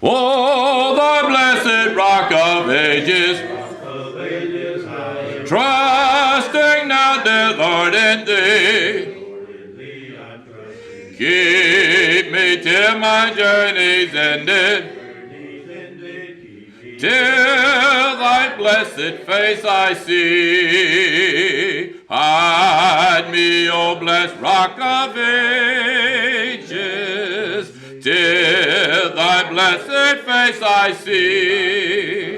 Oh, the blessed rock of ages, trusting now, dear Lord, in thee. Keep me till my journey's ended, till thy blessed face I see. Hide me, O blessed rock of ages, till thy blessed face I see.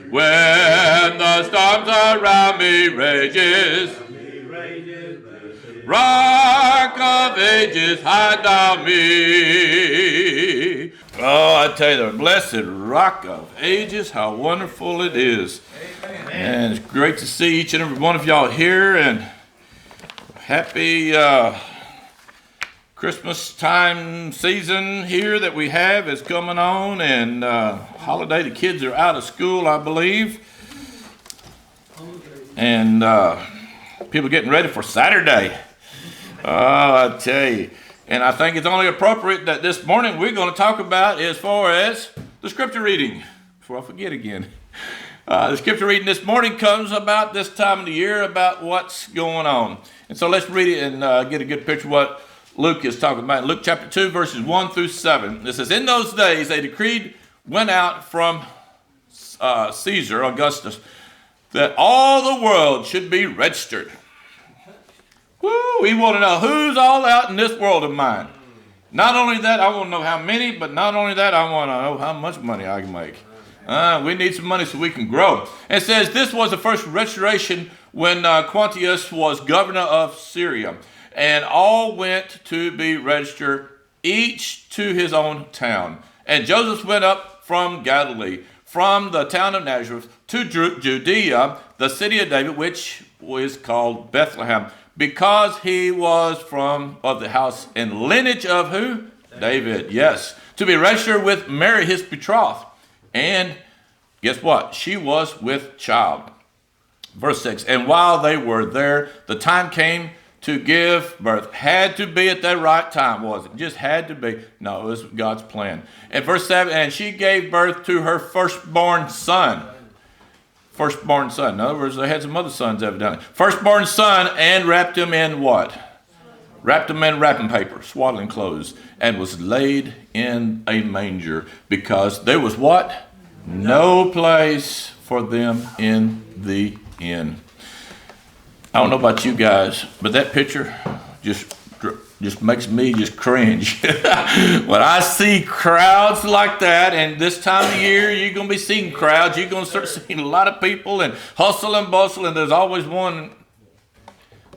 When the storms around me rages, rock of ages, hide thou me. Oh, I tell you, the blessed rock of ages, how wonderful it is. And it's great to see each and every one of y'all here, and happy Christmas time season here that we have is coming on, and holiday, the kids are out of school, I believe. And people getting ready for Saturday. Oh, I tell you. And I think it's only appropriate that this morning we're going to talk about as far as the scripture reading. Before I forget again. The scripture reading this morning comes about this time of the year about what's going on. And so let's read it and get a good picture of what Luke is talking about. In Luke chapter 2, verses 1 through 7. It says, in those days a decree went out from Caesar Augustus that all the world should be registered. Woo, we want to know who's all out in this world of mine. Not only that, I want to know how many, but not only that, I want to know how much money I can make. We need some money so we can grow. It says this was the first registration when Quintius was governor of Syria. And all went to be registered, each to his own town. And Joseph went up from Galilee, from the town of Nazareth, to Judea, the city of David, which was called Bethlehem, because he was of the house and lineage of who? David, yes. To be registered with Mary, his betrothed. And guess what? She was with child. Verse 6, and while they were there, the time came to give birth. Had to be at that right time, was it? Just had to be. No, it was God's plan. And verse 7, and she gave birth to her firstborn son. Firstborn son. In other words, they had some other sons evidently. Firstborn son, and wrapped him in what? Wrapped him in wrapping paper, swaddling clothes, and was laid in a manger, because there was what? No place for them in the inn. I don't know about you guys, but that picture just makes me just cringe. When I see crowds like that, and this time of year, you're going to be seeing crowds. You're going to start seeing a lot of people and hustle and bustle, and there's always one,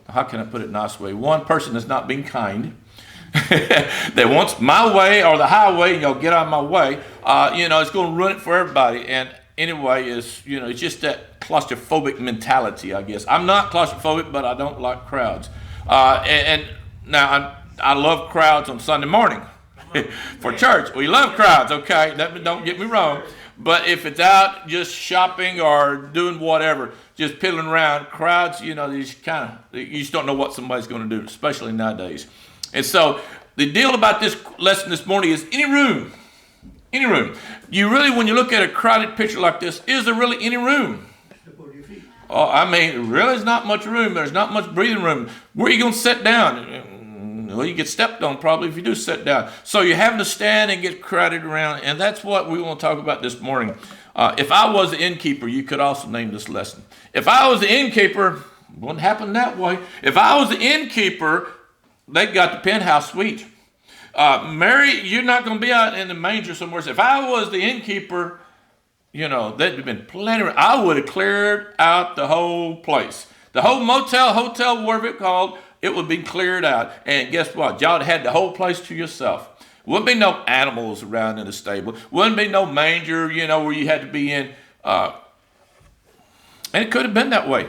how can I put it nicely? One person that's not being kind, that wants my way or the highway, and y'all get out of my way. It's going to ruin it for everybody. And anyway, it's just that claustrophobic mentality, I guess. I'm not claustrophobic, but I don't like crowds. And now I love crowds on Sunday morning for church. We love crowds, okay? Don't get me wrong. But if it's out just shopping or doing whatever, just piddling around, crowds, you just you just don't know what somebody's going to do, especially nowadays. And so the deal about this lesson this morning is any room. You really, when you look at a crowded picture like this, is there really any room? Oh, really, there's not much room. There's not much breathing room. Where are you going to sit down? Well, you get stepped on probably if you do sit down. So you're having to stand and get crowded around, and that's what we want to talk about this morning. If I was the innkeeper, you could also name this lesson. If I was the innkeeper, it wouldn't happen that way. If I was the innkeeper, they got the penthouse suite. Mary, you're not going to be out in the manger somewhere. So if I was the innkeeper, there'd have been plenty. I would have cleared out the whole place. The whole motel, hotel, whatever it's called, it would be cleared out. And guess what? Y'all had the whole place to yourself. Wouldn't be no animals around in the stable. Wouldn't be no manger, where you had to be in. And it could have been that way.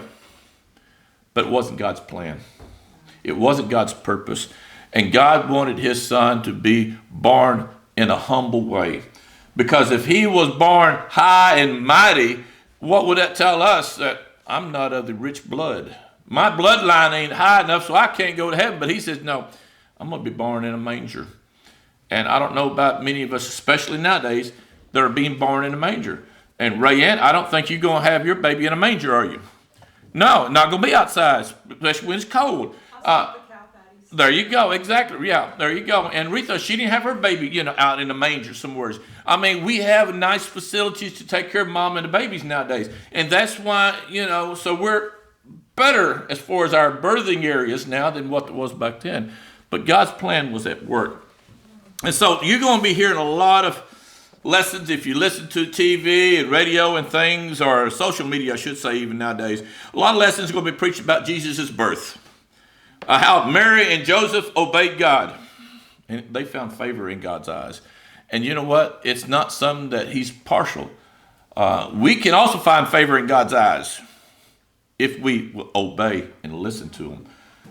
But it wasn't God's plan. It wasn't God's purpose. And God wanted his son to be born in a humble way. Because if he was born high and mighty, what would that tell us? That I'm not of the rich blood. My bloodline ain't high enough, so I can't go to heaven. But he says, no, I'm going to be born in a manger. And I don't know about many of us, especially nowadays, that are being born in a manger. And Rayanne, I don't think you're going to have your baby in a manger, are you? No, not going to be outside, especially when it's cold. There you go, exactly. Yeah, there you go. And Retha, she didn't have her baby, out in a manger somewhere. I mean, we have nice facilities to take care of mom and the babies nowadays. And that's why, so we're better as far as our birthing areas now than what it was back then. But God's plan was at work. And so you're going to be hearing a lot of lessons if you listen to TV and radio and things, or social media, I should say, even nowadays. A lot of lessons are going to be preached about Jesus' birth. How Mary and Joseph obeyed God. And they found favor in God's eyes. And you know what? It's not something that he's partial. We can also find favor in God's eyes if we will obey and listen to him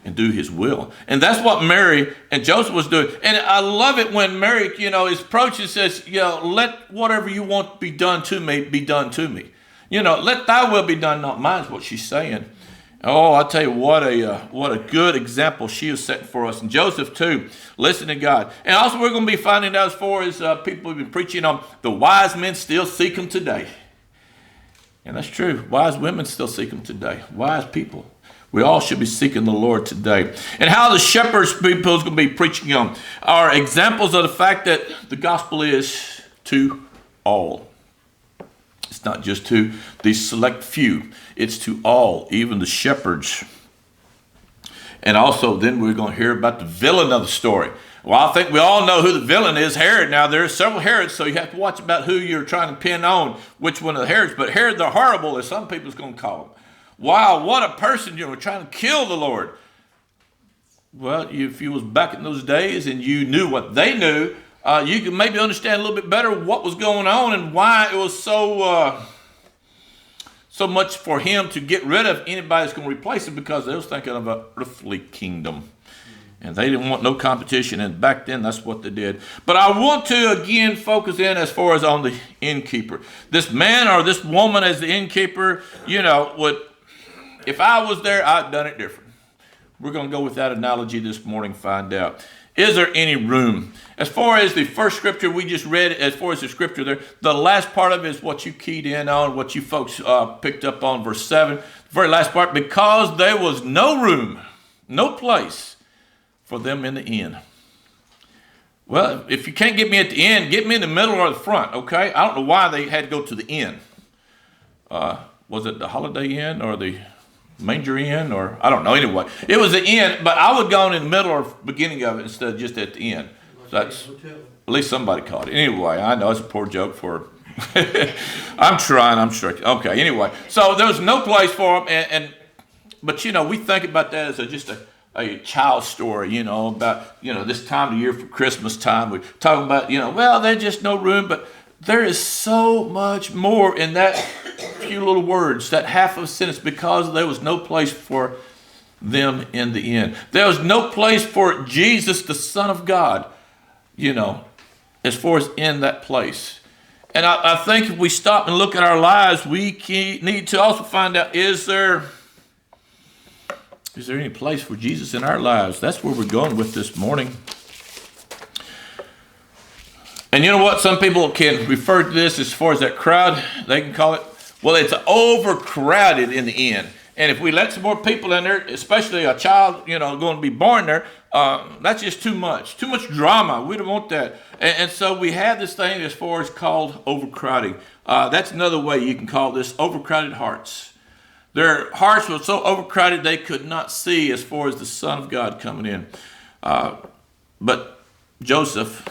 and do his will. And that's what Mary and Joseph was doing. And I love it when Mary, is approached and says, let whatever you want be done to me, be done to me. Let thy will be done, not mine, is what she's saying. Oh, I tell you what a good example she is setting for us. And Joseph too, listen to God. And also we're going to be finding out as far as people have been preaching on, the wise men still seek him today. And that's true. Wise women still seek him today. Wise people. We all should be seeking the Lord today. And how the shepherds people is going to be preaching on are examples of the fact that the gospel is to all. It's not just to the select few. It's to all, even the shepherds. And also then we're going to hear about the villain of the story. Well, I think we all know who the villain is, Herod. Now, there are several Herods, so you have to watch about who you're trying to pin on, which one of the Herods. But Herod the Horrible, as some people's going to call him. Wow, what a person, trying to kill the Lord. Well, if you was back in those days and you knew what they knew, you could maybe understand a little bit better what was going on and why it was so much for him to get rid of anybody that's going to replace him, because they was thinking of an earthly kingdom. And they didn't want no competition, and back then that's what they did. But I want to again focus in as far as on the innkeeper. This man or this woman as the innkeeper, if I was there, I'd done it different. We're going to go with that analogy this morning, find out. Is there any room? As far as the first scripture we just read, as far as the scripture there, the last part of it is what you keyed in on, what you folks picked up on, verse 7. The very last part, because there was no room, no place for them in the inn. Well, if you can't get me at the end, get me in the middle or the front, okay? I don't know why they had to go to the inn. Was it the Holiday Inn or the Manger Inn, or I don't know. Anyway, it was the inn, but I would go in the middle or beginning of it instead of just at the end. So that's at least somebody caught it. Anyway, I know it's a poor joke for. I'm trying. Okay. Anyway, so there was no place for them, but we think about that as just a child story, about this time of year for Christmas time. We're talking about well, there's just no room, but there is so much more in that few little words, that half of a sentence, because there was no place for them in the inn. There was no place for Jesus, the Son of God, as far as in that place. And I think if we stop and look at our lives, we need to also find out, is there any place for Jesus in our lives? That's where we're going with this morning. And you know what? Some people can refer to this as far as that crowd. They can call it, well, it's overcrowded in the inn. And if we let some more people in there, especially a child, going to be born there, that's just too much drama. We don't want that. And so we have this thing as far as called overcrowding. That's another way you can call this overcrowded hearts. Their hearts were so overcrowded they could not see as far as the Son of God coming in. But Joseph,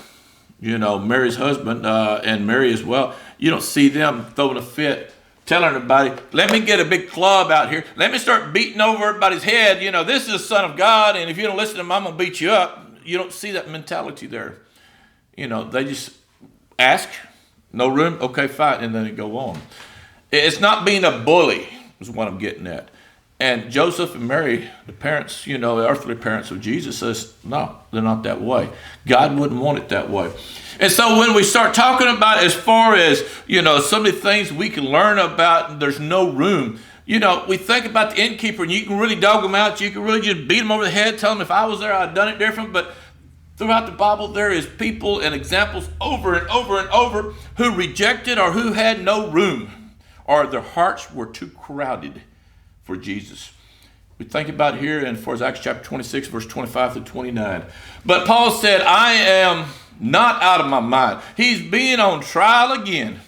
Mary's husband, and Mary as well, you don't see them throwing a fit, telling everybody, let me get a big club out here. Let me start beating over everybody's head. This is the Son of God, and if you don't listen to him, I'm going to beat you up. You don't see that mentality there. They just ask, no room, okay, fine, and then they go on. It's not being a bully is what I'm getting at. And Joseph and Mary, the parents, the earthly parents of Jesus, says, no, they're not that way. God wouldn't want it that way. And so when we start talking about as far as, some of the things we can learn about, there's no room. We think about the innkeeper, and you can really dog them out. You can really just beat them over the head, tell them if I was there, I'd done it different. But Throughout the Bible, there is people and examples over and over and over who rejected or who had no room or their hearts were too crowded for Jesus. We think about it here in Acts chapter 26, verse 25 through 29. But Paul said, I am not out of my mind. He's being on trial again,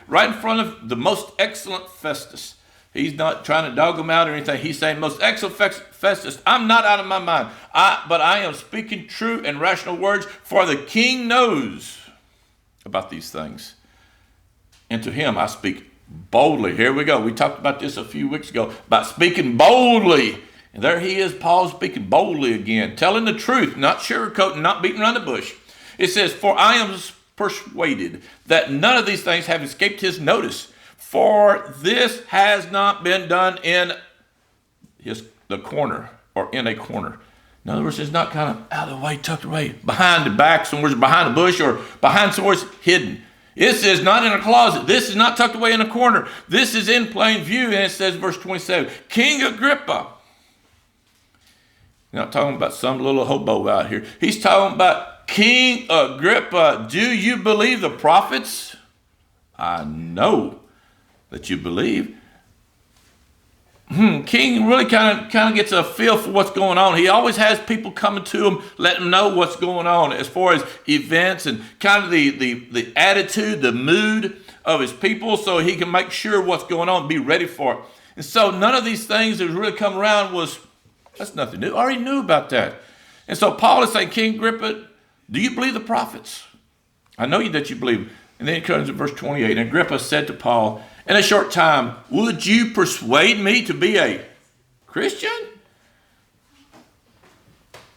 right in front of the most excellent Festus. He's not trying to dog him out or anything. He's saying, most excellent Festus, I'm not out of my mind. But I am speaking true and rational words, for the king knows about these things. And to him I speak boldly. Here we go. We talked about this a few weeks ago, about speaking boldly. And there he is, Paul speaking boldly again, telling the truth, not sugarcoating, not beating around the bush. It says, for I am persuaded that none of these things have escaped his notice. For this has not been done in the corner or in a corner. In other words, it's not kind of out of the way, tucked away, behind the back, somewhere behind a bush or behind somewhere hidden. This is not in a closet. This is not tucked away in a corner. This is in plain view. And it says, verse 27, King Agrippa. He's not talking about some little hobo out here. He's talking about King Agrippa. Do you believe the prophets? I know that you believe. King really kind of gets a feel for what's going on. He always has people coming to him, letting him know what's going on as far as events and kind of the attitude, the mood of his people, so he can make sure what's going on and be ready for it. And so none of these things that really come around that's nothing new. I already knew about that. And so Paul is saying, King Agrippa, do you believe the prophets? I know that you believe. And then he comes to verse 28. And Agrippa said to Paul, in a short time, would you persuade me to be a Christian?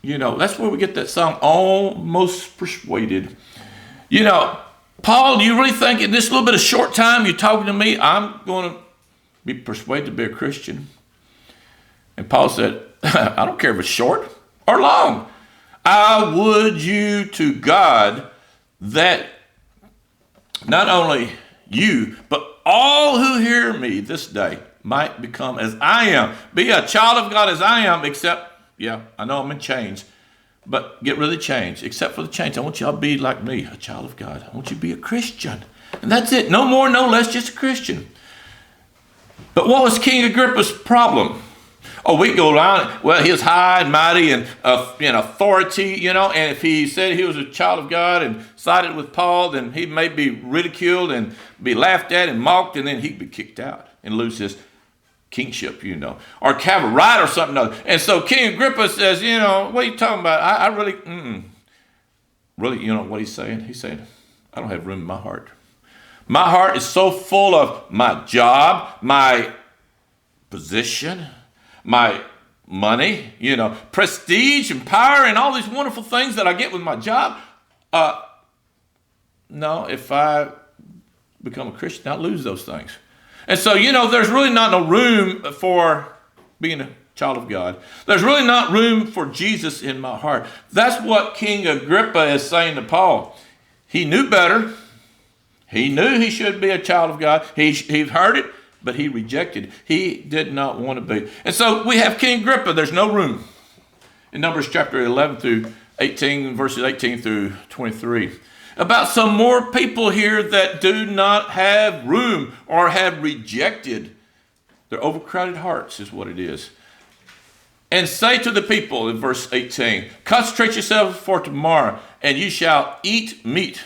You know, that's where we get that song, Almost Persuaded. You know, Paul, do you really think in this little bit of short time you're talking to me, I'm going to be persuaded to be a Christian? And Paul said, I don't care if it's short or long. I would you to God that not only you, but all who hear me this day might become as I am. Be a child of God as I am, except, I know I'm in chains, but get rid of the chains. Except for the chains, I want y'all to be like me, a child of God. I want you to be a Christian. And that's it. No more, no less, just a Christian. But what was King Agrippa's problem? Oh, we go down. Well, he was high and mighty and in authority, and if he said he was a child of God and sided with Paul, then he may be ridiculed and be laughed at and mocked, and then he'd be kicked out and lose his kingship, or have a right or something other. And so King Agrippa says, what are you talking about? I really, really, what he's saying? He's saying, I don't have room in my heart. My heart is so full of my job, my position, my money, prestige and power and all these wonderful things that I get with my job. No, if I become a Christian, I'll lose those things. And so, there's really not no room for being a child of God. There's really not room for Jesus in my heart. That's what King Agrippa is saying to Paul. He knew better. He knew he should be a child of God. He heard it, but he rejected. He did not want to be. And so we have King Agrippa. There's no room. In Numbers chapter 11 through 18, verses 18 through 23. About some more people here that do not have room or have rejected. Their overcrowded hearts is what it is. And say to the people in verse 18, concentrate yourselves for tomorrow, and you shall eat meat.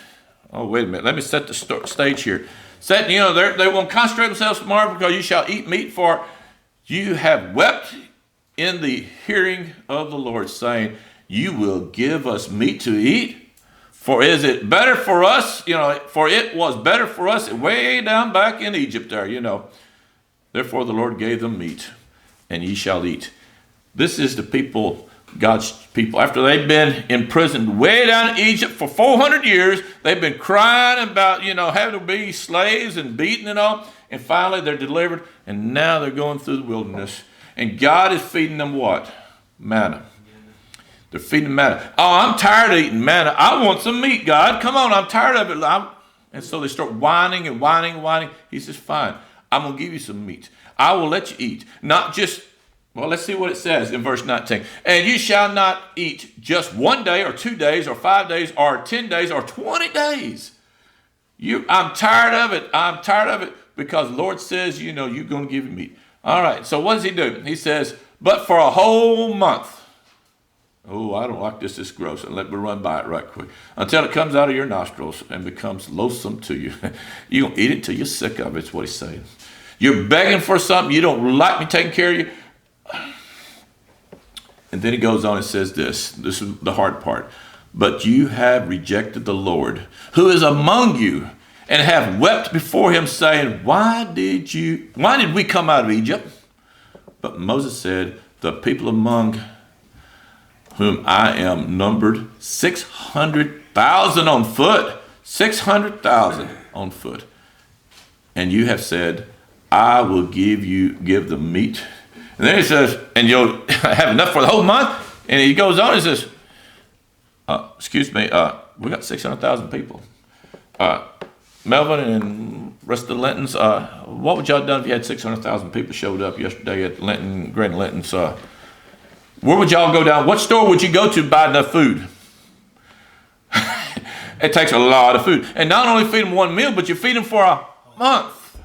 Oh, wait a minute. Let me set the stage here. They won't concentrate themselves tomorrow because you shall eat meat, for you have wept in the hearing of the Lord, saying, you will give us meat to eat? For is it better for us, for it was better for us way down back in Egypt there, Therefore the Lord gave them meat, and ye shall eat. This is the people, God's people. After they've been imprisoned way down in Egypt for 400 years, they've been crying about, having to be slaves and beaten and all. And finally they're delivered, and now they're going through the wilderness. And God is feeding them what? Manna. They're feeding manna. Oh, I'm tired of eating manna. I want some meat, God. Come on, I'm tired of it. And so they start whining and whining and whining. He says, fine, I'm going to give you some meat. I will let you eat. Not just Well, let's see what it says in verse 19. And you shall not eat just 1 day or 2 days or 5 days or 10 days or 20 days. I'm tired of it. I'm tired of it because the Lord says, you're going to give him meat. All right, so what does he do? He says, but for a whole month. Oh, I don't like this. It's gross. And let me run by it right quick. Until it comes out of your nostrils and becomes loathsome to you. You're going to eat it till you're sick of it. That's what he's saying. You're begging for something. You don't like me taking care of you. And then he goes on and says this. This is the hard part. But you have rejected the Lord, who is among you, and have wept before him, saying, Why did we come out of Egypt? But Moses said, the people among whom I am numbered 600,000 on foot. 600,000 on foot. And you have said, I will give them meat. And then he says, and you'll have enough for the whole month. And he goes on and says, we got 600,000 people. Melvin and rest of the Lentons, what would y'all have done if you had 600,000 people showed up yesterday at Grand Lentons? Where would y'all go down? What store would you go to buy enough food? It takes a lot of food. And not only feed them one meal, but you feed them for a month.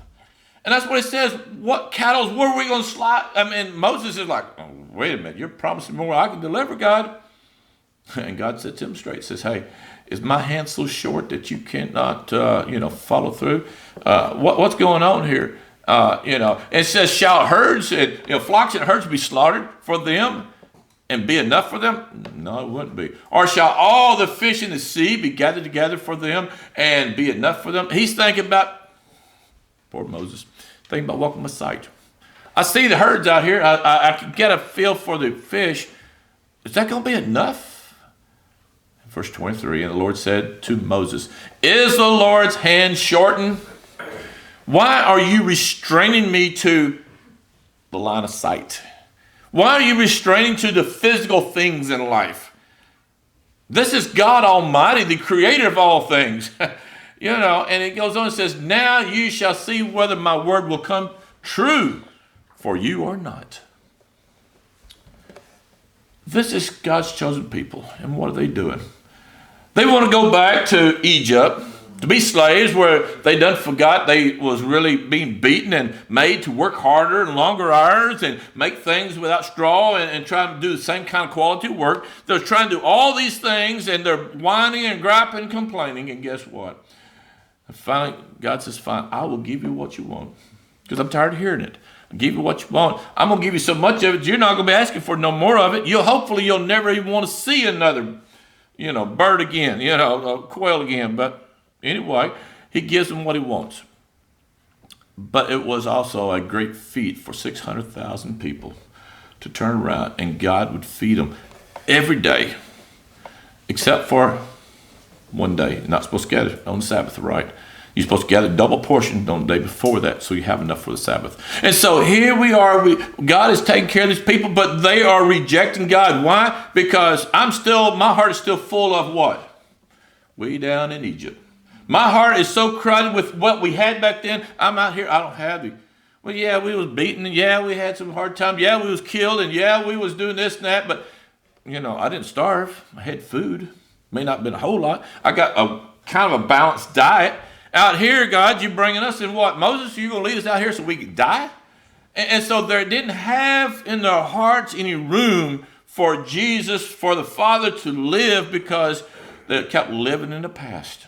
And that's what it says. What cattle, where are we going to slide? I mean, Moses is like, oh, wait a minute, you're promising more I can deliver, God. And God said to him straight, says, hey, is my hand so short that you cannot, follow through? What's going on here? It says, shall herds, flocks and herds be slaughtered for them and be enough for them? No, it wouldn't be. Or shall all the fish in the sea be gathered together for them and be enough for them? He's thinking about, poor Moses, thinking about walking my sight. I see the herds out here. I can get a feel for the fish. Is that going to be enough? Verse 23, and the Lord said to Moses, is the Lord's hand shortened? Why are you restraining me to the line of sight? Why are you restraining to the physical things in life? This is God Almighty, the creator of all things. And it goes on and says, now you shall see whether my word will come true for you or not. This is God's chosen people. And what are they doing? They want to go back to Egypt to be slaves where they done forgot they was really being beaten and made to work harder and longer hours and make things without straw and trying to do the same kind of quality work. They're trying to do all these things and they're whining and griping and complaining. And guess what? And finally, God says, fine, I will give you what you want because I'm tired of hearing it. I'll give you what you want. I'm going to give you so much of it, you're not going to be asking for no more of it. Hopefully you'll never even want to see another bird again, quail again. But anyway, he gives them what he wants. But it was also a great feat for 600,000 people to turn around and God would feed them every day, except for 1 day. You're not supposed to gather on the Sabbath, right? You're supposed to gather double portion on the day before that so you have enough for the Sabbath. And so here we are. God is taking care of these people, but they are rejecting God. Why? Because my heart is still full of what? Way down in Egypt. My heart is so crowded with what we had back then. I'm out here. I don't have it. Well, yeah, we was beaten, and yeah, we had some hard times. Yeah, we was killed, and yeah, we was doing this and that. But, I didn't starve. I had food. May not have been a whole lot. I got a kind of a balanced diet. Out here, God, you're bringing us in what? Moses, you're going to lead us out here so we can die? And so they didn't have in their hearts any room for Jesus, for the Father to live because they kept living in the past.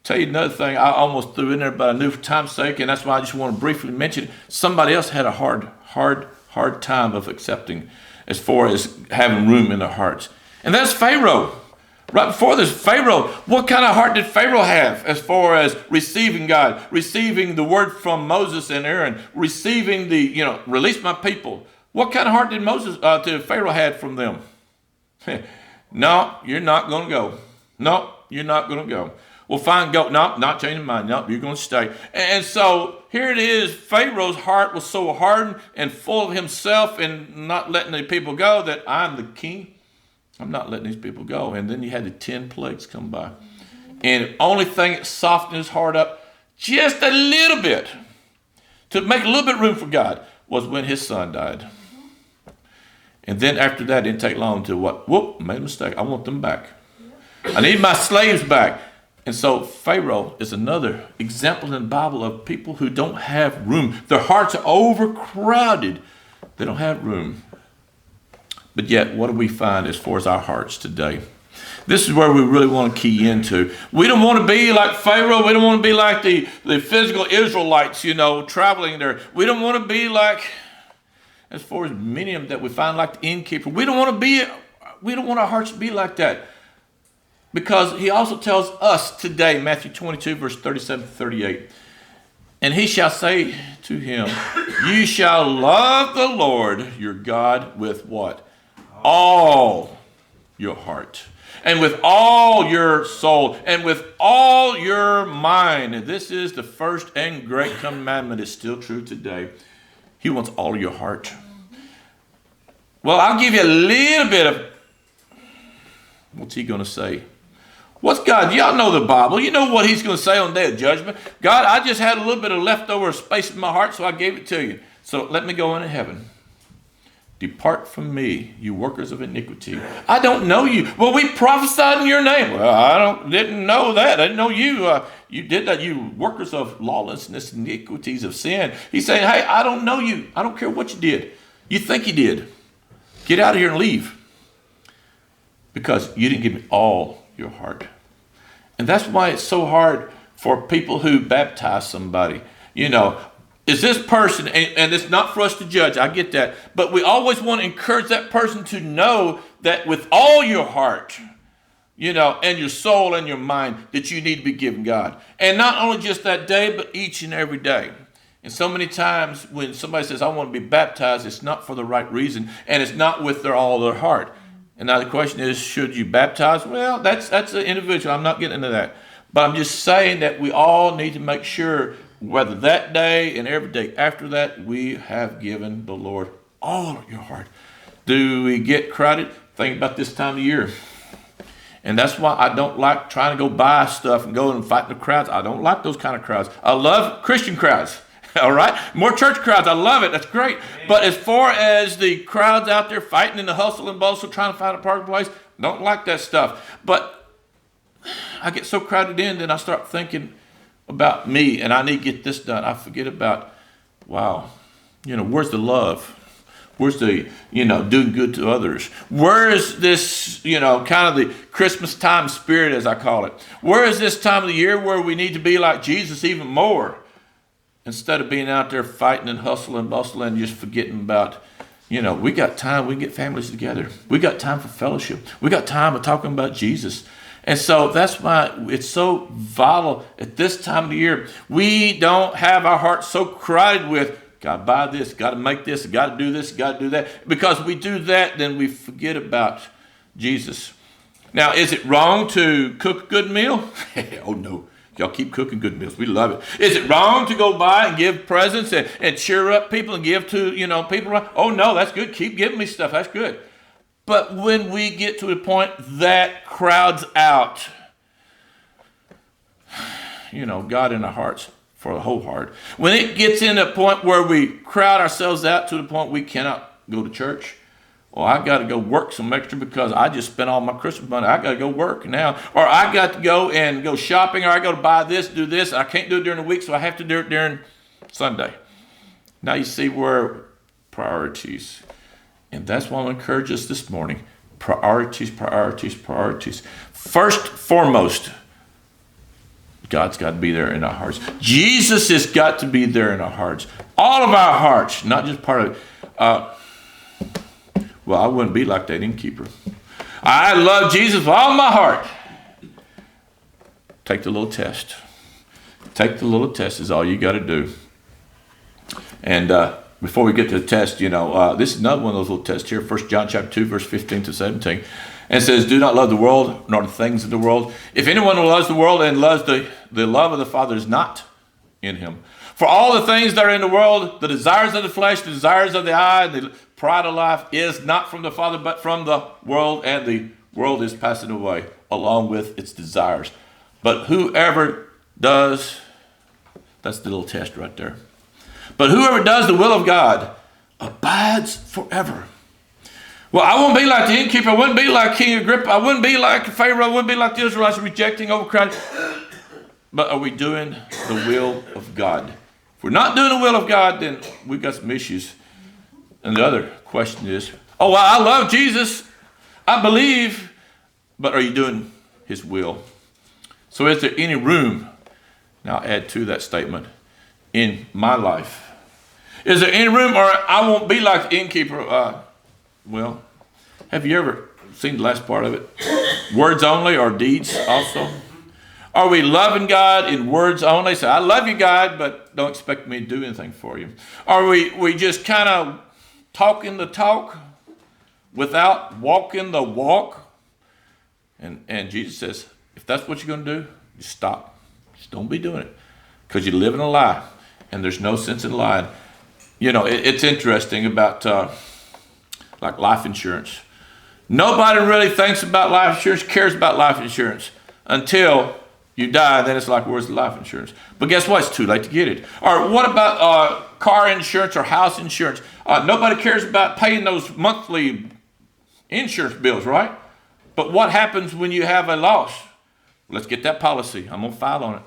Tell you another thing I almost threw in there, but I knew for time's sake, and that's why I just want to briefly mention it. Somebody else had a hard time of accepting as far as having room in their hearts. And that's Pharaoh. Right before this, Pharaoh, what kind of heart did Pharaoh have as far as receiving God, receiving the word from Moses and Aaron, receiving the, release my people? What kind of heart did Pharaoh had from them? No, you're not going to go. No, you're not going to go. Well, fine, go. No, not changing mind. No, you're going to stay. And so here it is. Pharaoh's heart was so hardened and full of himself and not letting the people go that I'm the king. I'm not letting these people go. And then you had the 10 plagues come by. And the only thing that softened his heart up just a little bit, to make a little bit room for God, was when his son died. And then after that, it didn't take long to what? Whoop, made a mistake. I want them back. I need my slaves back. And so Pharaoh is another example in the Bible of people who don't have room. Their hearts are overcrowded. They don't have room. But yet, what do we find as far as our hearts today? This is where we really want to key into. We don't want to be like Pharaoh. We don't want to be like the physical Israelites, traveling there. We don't want to be like, as far as many of them that we find like the innkeeper. We don't want our hearts to be like that. Because he also tells us today, Matthew 22, verse 37 to 38, and he shall say to him, you shall love the Lord your God with what? All your heart, and with all your soul, and with all your mind. And this is the first and great commandment. It's still true today. He wants all of your heart. Well, I'll give you a little bit of, what's he going to say? What's God? Y'all know the Bible. You know what he's going to say on the day of judgment. God, I just had a little bit of leftover space in my heart, so I gave it to you. So let me go into heaven. Depart from me, you workers of iniquity. I don't know you. Well, we prophesied in your name. Well, I didn't know that. I didn't know you. You did that, you workers of lawlessness, iniquities of sin. He's saying, hey, I don't know you. I don't care what you did. You think you did. Get out of here and leave. Because you didn't give me all your heart. And that's why it's so hard for people who baptize somebody. Is this person, and it's not for us to judge, I get that, but we always want to encourage that person to know that with all your heart, and your soul and your mind, that you need to be given God. And not only just that day, but each and every day. And so many times when somebody says, I want to be baptized, it's not for the right reason, and it's not with all their heart. And now the question is, should you baptize? Well, that's an individual. I'm not getting into that. But I'm just saying that we all need to make sure, whether that day and every day after that, we have given the Lord all of your heart. Do we get crowded? Think about this time of year. And that's why I don't like trying to go buy stuff and go and fight the crowds. I don't like those kind of crowds. I love Christian crowds. All right? More church crowds. I love it. That's great. But as far as the crowds out there fighting in the hustle and bustle, trying to find a parking place, don't like that stuff. But I get so crowded in, then I start thinking about me, and I need to get this done. I forget about, wow, where's the love? Where's the, doing good to others? Where is this, kind of the Christmas time spirit, as I call it? Where is this time of the year where we need to be like Jesus even more? Instead of being out there fighting and hustling and bustling and just forgetting about, we got time, we can get families together. We got time for fellowship. We got time of talking about Jesus. And so that's why it's so vital at this time of the year. We don't have our hearts so crowded with, got to buy this, got to make this, got to do this, got to do that. Because we do that, then we forget about Jesus. Now, is it wrong to cook a good meal? Oh, no. Y'all keep cooking good meals. We love it. Is it wrong to go by and give presents and cheer up people and give to, people around? Oh, no, that's good. Keep giving me stuff. That's good. But when we get to the point that crowds out, God in our hearts for the whole heart. When it gets in a point where we crowd ourselves out to the point we cannot go to church, well, I got to go work some extra because I just spent all my Christmas money. I got to go work now. Or I got to go shopping, or I got to buy this, do this. I can't do it during the week, so I have to do it during Sunday. Now you see where priorities. And that's why I want to encourage us this morning. Priorities, priorities, priorities. First, foremost, God's got to be there in our hearts. Jesus has got to be there in our hearts. All of our hearts, not just part of it. Well, I wouldn't be like that innkeeper. I love Jesus with all my heart. Take the little test. Take the little test is all you got to do. And before we get to the test, this is another one of those little tests here. 1 John chapter 2, verse 15 to 17. And it says, do not love the world, nor the things of the world. If anyone loves the world and loves the love of the Father is not in him. For all the things that are in the world, the desires of the flesh, the desires of the eye, the pride of life is not from the Father, but from the world, and the world is passing away along with its desires. But whoever does, that's the little test right there. But whoever does the will of God abides forever. Well, I won't be like the innkeeper. I wouldn't be like King Agrippa. I wouldn't be like Pharaoh. I wouldn't be like the Israelites rejecting overcrowded. But are we doing the will of God? If we're not doing the will of God, then we've got some issues. And the other question is, oh, well, I love Jesus. I believe. But are you doing his will? So is there any room, now I'll add to that statement, in my life? Is there any room, or I won't be like the innkeeper? Well, have you ever seen the last part of it? Words only or deeds also? Are we loving God in words only? Say, I love you, God, but don't expect me to do anything for you. Are we just kind of talking the talk without walking the walk? And Jesus says, if that's what you're going to do, just stop. Just don't be doing it. Because you're living a lie. And there's no sense in lying. You know, it's interesting about like life insurance. Nobody really thinks about life insurance, cares about life insurance until you die. Then it's like, where's the life insurance? But guess what? It's too late to get it. Or what about car insurance or house insurance? Nobody cares about paying those monthly insurance bills, right? But what happens when you have a loss? Let's get that policy. I'm going to file on it.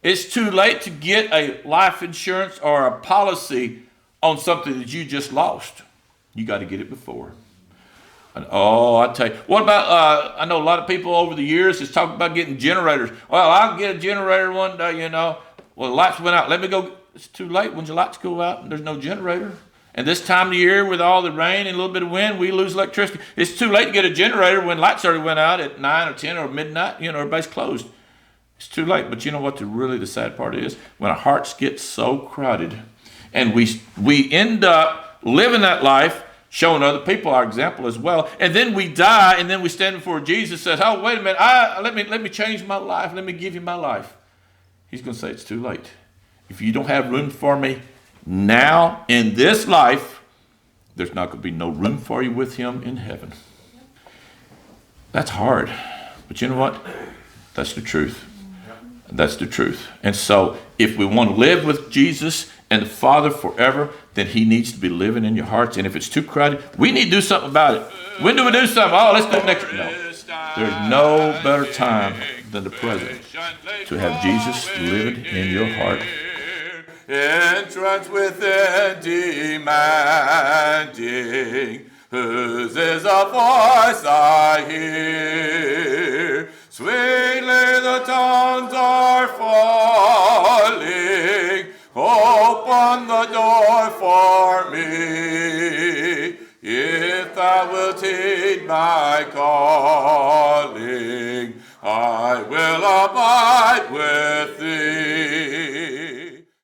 It's too late to get a life insurance or a policy on something that you just lost. You got to get it before. And, I tell you, what about, I know a lot of people over the years has talked about getting generators. Well, I'll get a generator one day, you know. Well, the lights went out. Let me go. It's too late when your lights go out and there's no generator. And this time of year with all the rain and a little bit of wind, we lose electricity. It's too late to get a generator when lights already went out at 9 or 10 or midnight. You know, everybody's closed. It's too late. But you know what the sad part is? When our hearts get so crowded and we end up living that life, showing other people our example as well, and then we die, and then we stand before Jesus and says, oh, wait a minute, let me change my life. Let me give you my life. He's going to say, it's too late. If you don't have room for me now in this life, there's not going to be no room for you with him in heaven. That's hard. But you know what? That's the truth. That's the truth. And so if we want to live with Jesus and the Father forever, then he needs to be living in your hearts. And if it's too crowded, we need to do something about it. When do we do something? Oh, let's do it next. No. There's no better time than the present to have Jesus living in your heart. Entrance within demanding, whose is a voice I hear? Sweetly the tones are falling.